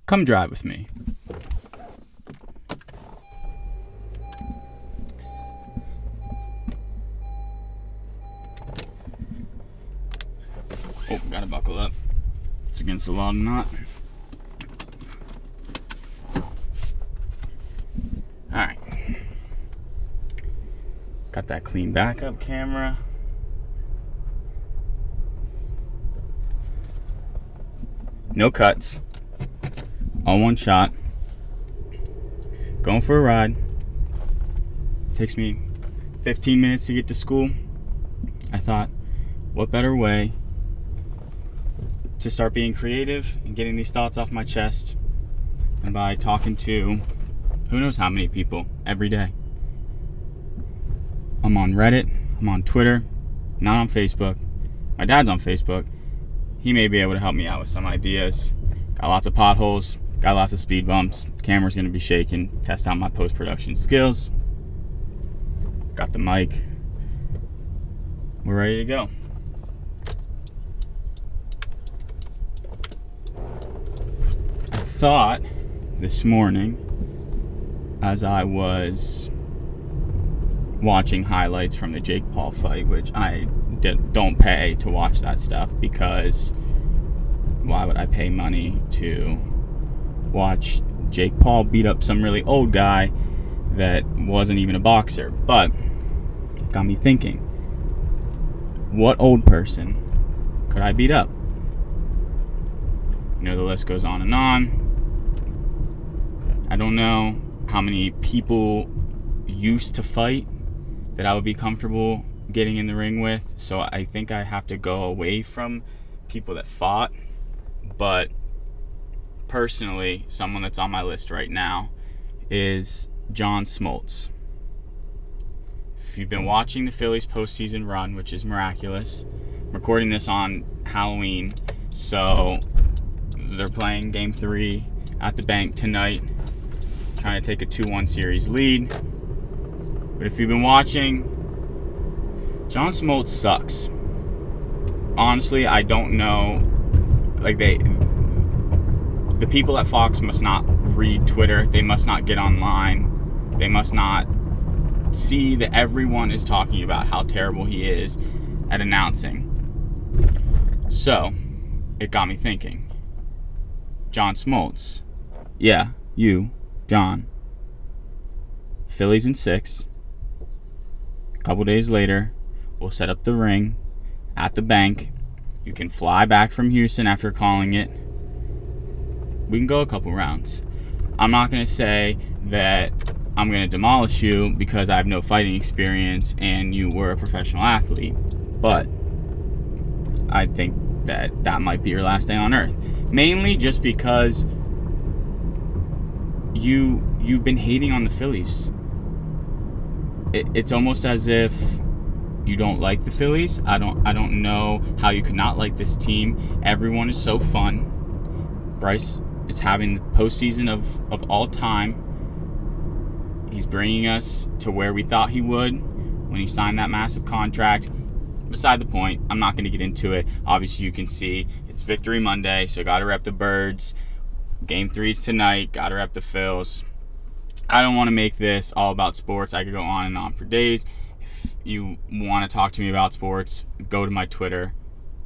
Come drive with me. Oh, gotta buckle up. It's against the law to not. Alright. Got that clean backup camera. No cuts. All one shot. Going for a ride. Takes me 15 minutes to get to school. I thought, what better way to start being creative and getting these thoughts off my chest than by talking to who knows how many people every day. I'm on Reddit, I'm on Twitter, not on Facebook. My dad's on Facebook. He may be able to help me out with some ideas. Got lots of potholes, got lots of speed bumps. Camera's gonna be shaking, test out my post-production skills. Got the mic. We're ready to go. I thought this morning, as I was watching highlights from the Jake Paul fight, which I don't pay to watch that stuff, because why would I pay money to watch Jake Paul beat up some really old guy that wasn't even a boxer? But it got me thinking, what old person could I beat up? You know, the list goes on and on. I don't know how many people used to fight that I would be comfortable getting in the ring with, so I think I have to go away from people that fought. But personally, someone that's on my list right now is John Smoltz. If you've been watching the Phillies postseason run, which is miraculous, I'm recording this on Halloween, so they're playing Game 3 at the bank tonight, trying to take a 2-1 series lead. But if you've been watching, John Smoltz sucks. Honestly, I don't know. Like, the people at Fox must not read Twitter. They must not get online. They must not see that everyone is talking about how terrible he is at announcing. So, it got me thinking. John Smoltz. Yeah, you, John. Phillies in 6. A couple days later, we'll set up the ring at the bank. You can fly back from Houston after calling it. We can go a couple rounds. I'm not going to say that I'm going to demolish you because I have no fighting experience and you were a professional athlete, but I think that might be your last day on earth. Mainly just because you've been hating on the Phillies. It's almost as if you don't like the Phillies. I don't know how you could not like this team. Everyone is so fun. Bryce is having the postseason of all time. He's bringing us to where we thought he would when he signed that massive contract. Beside the point, I'm not going to get into it. Obviously, you can see it's Victory Monday, so got to rep the Birds. Game 3's tonight, got to rep the Phils. I don't want to make this all about sports. I could go on and on for days. If you want to talk to me about sports, go to my Twitter.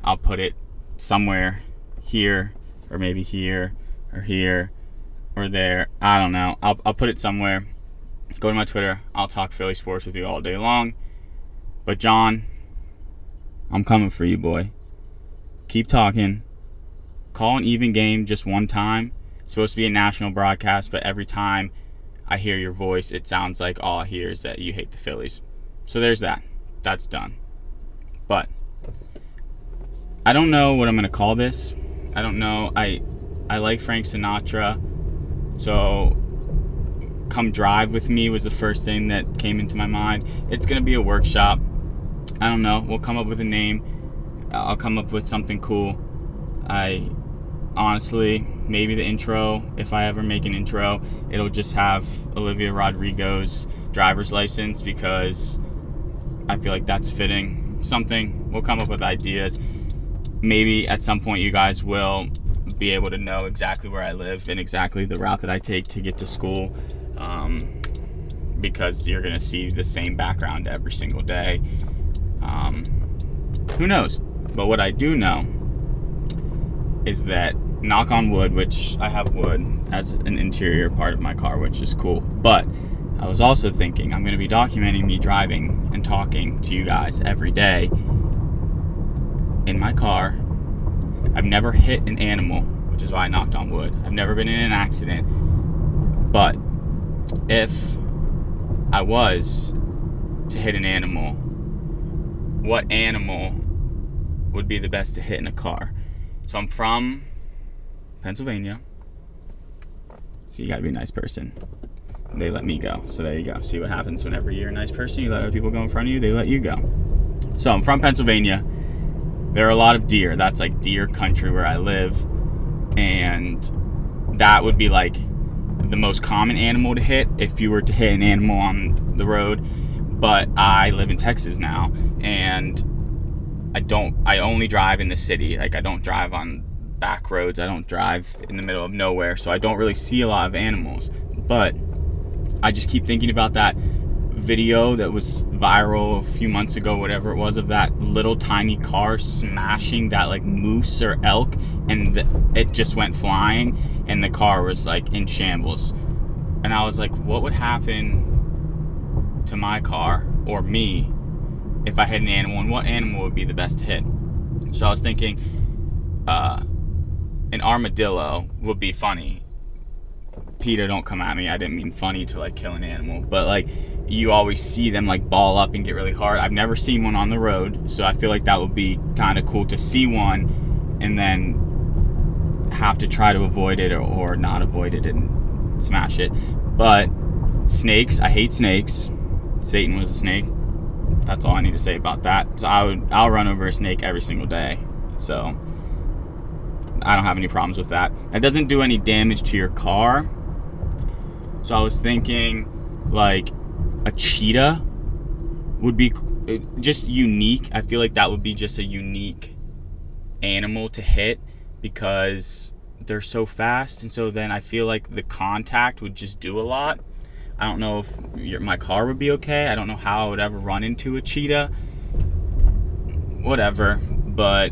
I'll put it somewhere here, or maybe here, or there. I don't know. I'll put it somewhere. Go to my Twitter. I'll talk Philly sports with you all day long. But John, I'm coming for you, boy. Keep talking. Call an even game just one time. It's supposed to be a national broadcast, but every time I hear your voice, it sounds like all I hear is that you hate the Phillies. So there's that. That's done. But I don't know what I'm going to call this. I don't know. I like Frank Sinatra, so Come Drive With Me was the first thing that came into my mind. It's going to be a workshop. I don't know. We'll come up with a name. I'll come up with something cool. I honestly, maybe the intro, if I ever make an intro, it'll just have Olivia Rodrigo's driver's license, because I feel like that's fitting. Something. We'll come up with ideas. Maybe at some point you guys will be able to know exactly where I live and exactly the route that I take to get to school, because you're going to see the same background every single day. Who knows? But what I do know is that, knock on wood, which I have wood as an interior part of my car, which is cool. But I was also thinking I'm going to be documenting me driving and talking to you guys every day in my car. I've never hit an animal, which is why I knocked on wood. I've never been in an accident. But if I was to hit an animal, what animal would be the best to hit in a car? So I'm from Pennsylvania. So you gotta be a nice person. They let me go. So there you go. See what happens whenever you're a nice person, you let other people go in front of you, they let you go. So I'm from Pennsylvania. There are a lot of deer. That's like deer country where I live. And that would be like the most common animal to hit if you were to hit an animal on the road. But I live in Texas now, and I only drive in the city. Like, I don't drive on back roads. I don't drive in the middle of nowhere, so I don't really see a lot of animals. But I just keep thinking about that video that was viral a few months ago, whatever it was, of that little tiny car smashing that like moose or elk, and it just went flying, and the car was like in shambles. And I was like, what would happen to my car or me if I hit an animal, and what animal would be the best to hit? So I was thinking an armadillo would be funny. PETA, don't come at me. I didn't mean funny to like kill an animal, but like you always see them like ball up and get really hard. I've never seen one on the road, so I feel like that would be kind of cool to see one and then have to try to avoid it or not avoid it and smash it. But snakes, I hate snakes. Satan was a snake. That's all I need to say about that. So I'll run over a snake every single day. So I don't have any problems with that. That doesn't do any damage to your car. So I was thinking like a cheetah would be just unique. I feel like that would be just a unique animal to hit because they're so fast, and so then I feel like the contact would just do a lot. I don't know if my car would be okay. I don't know how I would ever run into a cheetah. Whatever. But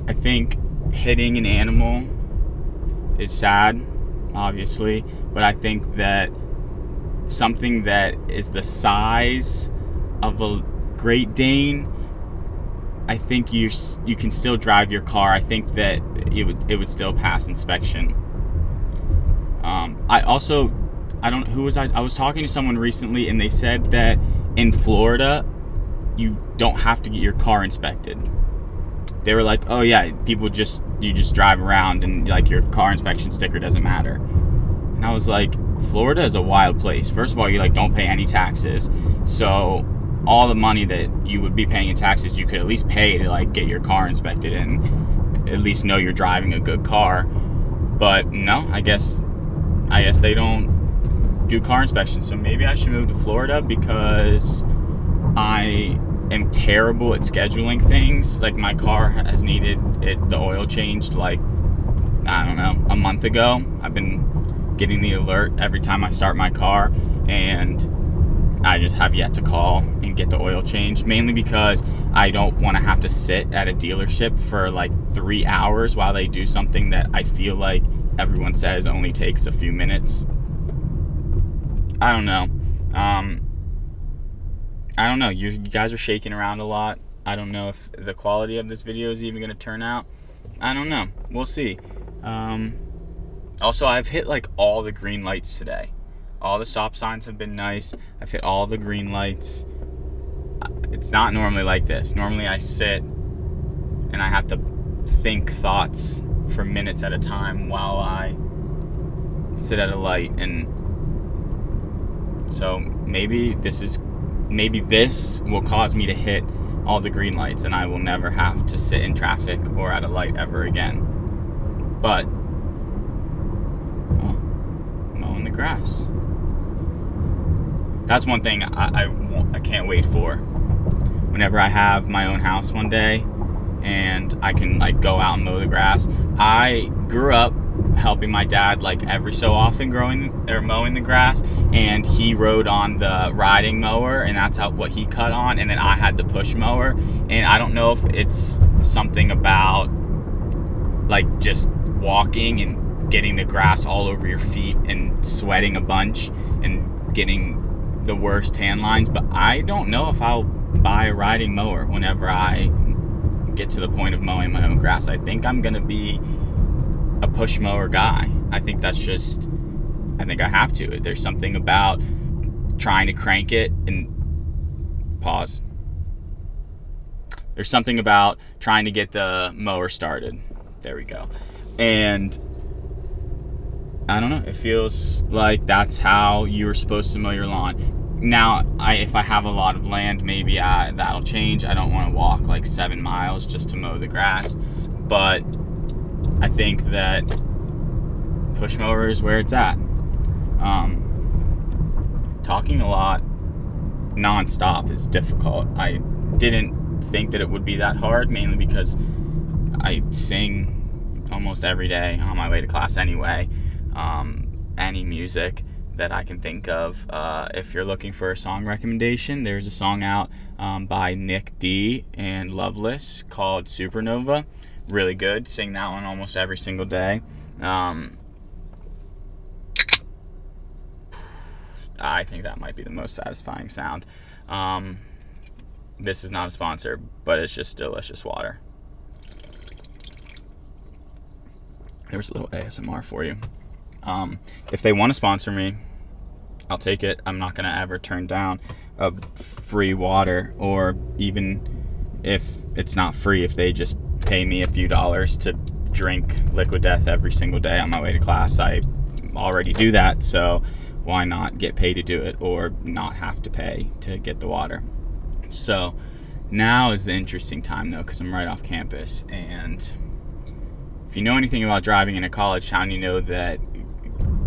I think hitting an animal is sad, obviously. But I think that something that is the size of a Great Dane, I think you can still drive your car. I think that it would still pass inspection. I was talking to someone recently, and they said that in Florida you don't have to get your car inspected. They were like, oh yeah, you just drive around and like your car inspection sticker doesn't matter. And I was like, Florida is a wild place. First of all, you like don't pay any taxes, so all the money that you would be paying in taxes, you could at least pay to like get your car inspected and at least know you're driving a good car. But no, I guess they don't do car inspections. So maybe I should move to Florida because I am terrible at scheduling things. Like my car has needed the oil changed like, I don't know, a month ago. I've been getting the alert every time I start my car, and I just have yet to call and get the oil changed, mainly because I don't want to have to sit at a dealership for like 3 hours while they do something that I feel like everyone says only takes a few minutes. I don't know. I don't know. You guys are shaking around a lot. I don't know if the quality of this video is even going to turn out. I don't know. We'll see. Also, I've hit like all the green lights today. All the stop signs have been nice. I've hit all the green lights. It's not normally like this. Normally I sit and I have to think thoughts for minutes at a time while I sit at a light. And so maybe this will cause me to hit all the green lights and I will never have to sit in traffic or at a light ever again. But mowing the grass. That's one thing I can't wait for. Whenever I have my own house one day, and I can like go out and mow the grass. I grew up helping my dad like every so often mowing the grass, and he rode on the riding mower, and that's what he cut on, and then I had the push mower. And I don't know if it's something about like just walking and getting the grass all over your feet and sweating a bunch and getting the worst tan lines, but I don't know if I'll buy a riding mower whenever I get to the point of mowing my own grass. I think I'm gonna be a push mower guy. I think I have to. There's something about trying to crank it and pause. There's something about trying to get the mower started. There we go. And I don't know, it feels like that's how you were supposed to mow your lawn. Now, if I have a lot of land, maybe that'll change. I don't want to walk like 7 miles just to mow the grass, but I think that push mower is where it's at. Talking a lot non-stop is difficult. I didn't think that it would be that hard, mainly because I sing almost every day on my way to class anyway. Any music that I can think of. If you're looking for a song recommendation, there's a song out by Nick D and Loveless called Supernova. Really good. Sing that one almost every single day. I think that might be the most satisfying sound. This is not a sponsor, but it's just delicious water. There's a little ASMR for you. If they want to sponsor me, I'll take it. I'm not going to ever turn down a free water, or even if it's not free, if they just pay me a few dollars to drink Liquid Death every single day on my way to class. I already do that, so why not get paid to do it, or not have to pay to get the water? So now is the interesting time though, because I'm right off campus, and if you know anything about driving in a college town, you know that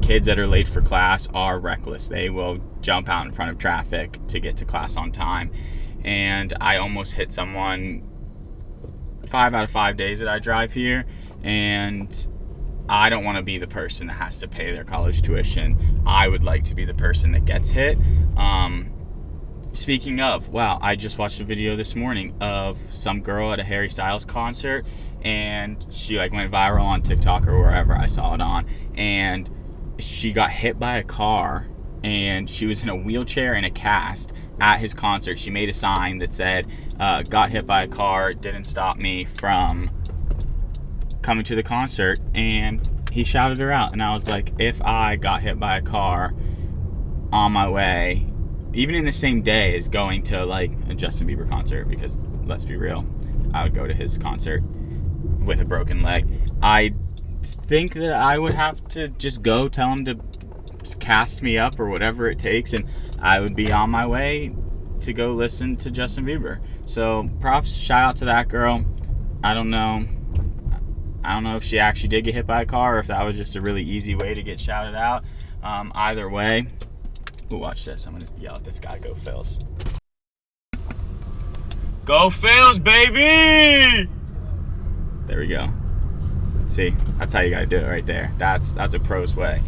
kids that are late for class are reckless. They will jump out in front of traffic to get to class on time. And I almost hit someone 5 out of 5 days that I drive here, and I don't want to be the person that has to pay their college tuition. I would like to be the person that gets hit. Speaking of, wow, I just watched a video this morning of some girl at a Harry Styles concert, and she like went viral on TikTok or wherever I saw it on, and she got hit by a car, and she was in a wheelchair and a cast at his concert. She made a sign that said, got hit by a car, didn't stop me from coming to the concert, and he shouted her out. And I was like, if I got hit by a car on my way, even in the same day as going to like a Justin Bieber concert, because let's be real, I would go to his concert with a broken leg, I think that I would have to just go tell him to cast me up or whatever it takes, and I would be on my way to go listen to Justin Bieber. So props, shout out to that girl. I don't know if she actually did get hit by a car, or if that was just a really easy way to get shouted out. Either way, ooh, watch this. I'm gonna yell at this guy. Go Phils. Go Phils, baby! There we go. See, that's how you gotta do it right there. That's a pro's way.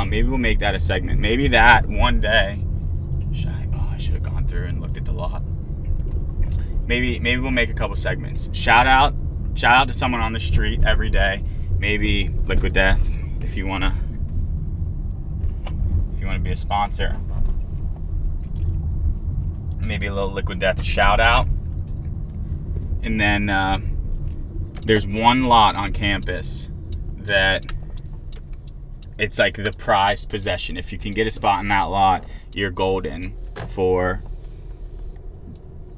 Maybe we'll make that a segment. Maybe that one day. I should have gone through and looked at the lot. Maybe we'll make a couple segments. Shout out to someone on the street every day. Maybe Liquid Death, if you wanna be a sponsor. Maybe a little Liquid Death shout out. And then there's one lot on campus that it's like the prized possession. If you can get a spot in that lot, you're golden for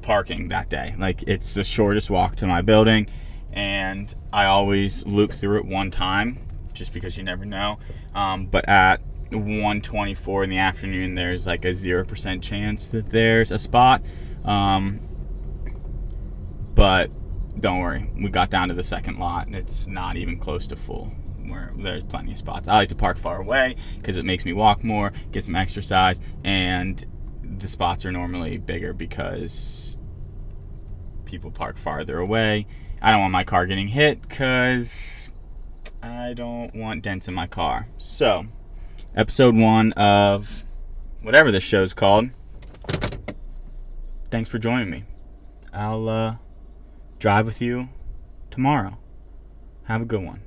parking that day. Like, it's the shortest walk to my building, and I always loop through it one time just because you never know. But at 1:24 in the afternoon, there's like a 0% chance that there's a spot. But don't worry, we got down to the second lot, and it's not even close to full. There's plenty of spots. I like to park far away because it makes me walk more, get some exercise, and the spots are normally bigger because people park farther away. I don't want my car getting hit because I don't want dents in my car. So, episode 1 of whatever this show's called. Thanks for joining me. I'll drive with you tomorrow. Have a good one.